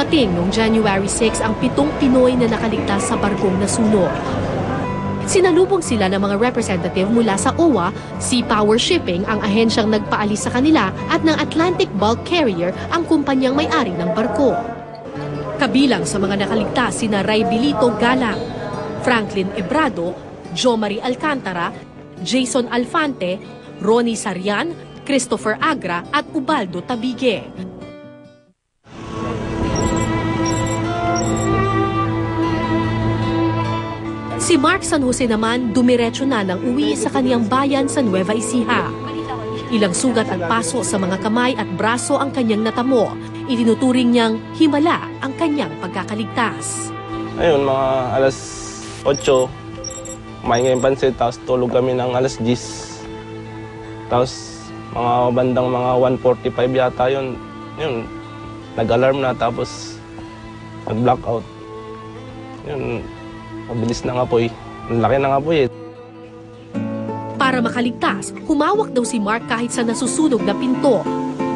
Dumating noong January 6 ang 7 Pinoy na nakaligtas sa barkong nasunog. Sinalubong sila ng mga representative mula sa OWA, Sea Power Shipping ang ahensyang nagpaalis sa kanila at ng Atlantic Bulk Carrier ang kumpanyang may-ari ng barko. Kabilang sa mga nakaligtas sina Ray Bilito Galang, Franklin Ebrado, Jo Marie Alcantara, Jason Alfante, Ronnie Sarian, Christopher Agra at Ubaldo Tabige. Si Mark San Jose naman dumiretso na ng uwi sa kaniyang bayan sa Nueva Ecija. Ilang sugat at paso sa mga kamay at braso ang kanyang natamo. Itinuturing niyang himala ang kanyang pagkakaligtas. Ayun, mga alas 8, kumain ngayong pansit, tapos tulog kami ng alas 10. Tapos mga bandang mga 1:45 yata yun, nag-alarm na tapos nag-blackout. Yun, mabilis na nga po eh. Ang laki na nga po eh. Para makaligtas, humawak daw si Mark kahit sa nasusunog na pinto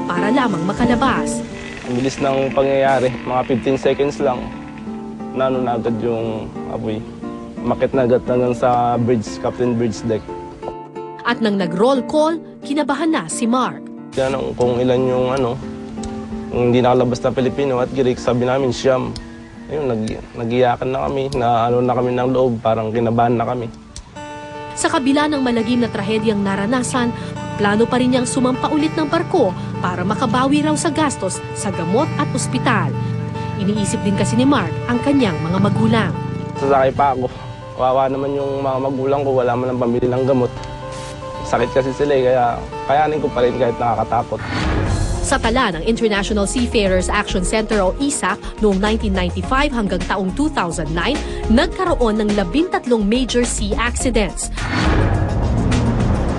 para lamang makalabas. Ang bilis ng pangyayari, mga 15 seconds lang, nano na agad yung apoy. Makit na agad hanggang sa bridge, Captain Bridge deck. At nang nag-roll call, kinabahan na si Mark. Yan kung ilan yung yung hindi nakalabas na Pilipino at Greek, sabi namin siyam. Ayun, nag-iyakan na kami, na kami ng loob, parang kinabahan na kami. Sa kabila ng malagim na trahedyang naranasan, plano pa rin niyang sumampa ulit ng barko para makabawi raw sa gastos sa gamot at ospital. Iniisip din kasi ni Mark ang kanyang mga magulang. Sasakay pa ako. Kawawa naman yung mga magulang ko, wala man ang pambili ng gamot. Sakit kasi sila kaya kayanin ko pa rin kahit nakakatakot. Sa tala ng International Seafarers Action Center o ISAC noong 1995 hanggang taong 2009, nagkaroon ng 13 major sea accidents.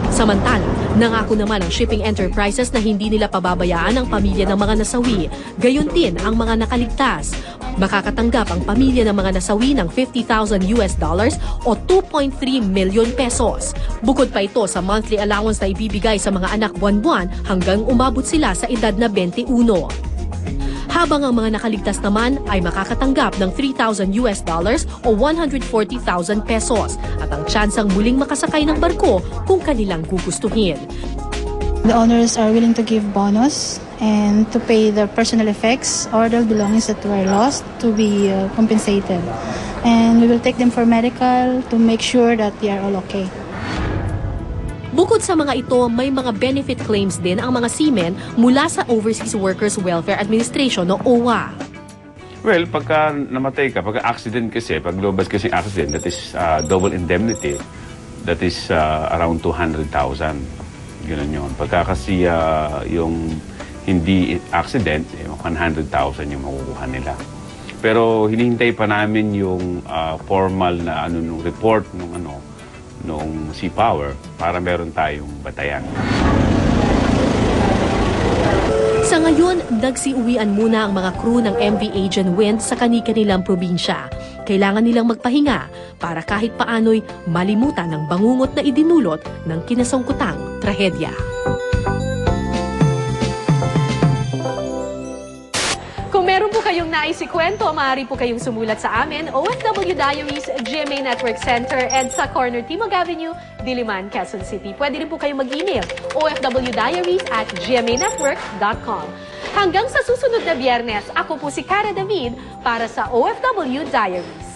Samantala, nangako naman ang shipping enterprises na hindi nila pababayaan ang pamilya ng mga nasawi, gayon din ang mga nakaligtas. Makakatanggap ang pamilya ng mga nasawi ng $50,000 o 2.3 million pesos. Bukod pa ito sa monthly allowance na ibibigay sa mga anak buwan-buwan hanggang umabot sila sa edad na 21. Habang ang mga nakaligtas naman ay makakatanggap ng $3,000 o 140,000 pesos at ang tsansang muling makasakay ng barko kung kanilang gugustuhin. The owners are willing to give bonus and to pay the personal effects or the belongings that were lost to be compensated. And we will take them for medical to make sure that they are all okay. Bukod sa mga ito, may mga benefit claims din ang mga seamen mula sa Overseas Workers Welfare Administration o OWA. Well, pagka namatay ka, pagka accident kasi, pag lobas kasi accident, that is double indemnity, that is around 200,000. Ganun yun. Pagka kasi yung hindi accident, 100,000 yung makukuha nila. Pero hinihintay pa namin yung formal na nung report nung Sea Power para meron tayong batayan. Sa ngayon, nagsiuwian muna ang mga crew ng MV Agent Wind sa kani-kanilang probinsya. Kailangan nilang magpahinga para kahit paano'y malimutan ang bangungot na idinulot ng kinasangkutang trahedya. Kung meron po kayong naisikwento, maaari po kayong sumulat sa amin, OFW Diaries, GMA Network Center, EDSA Corner, Timog Avenue, Diliman, Quezon City. Pwede rin po kayong mag-email, ofwdiaries@gmanetwork.com. Hanggang sa susunod na Biyernes, ako po si Cara David para sa OFW Diaries.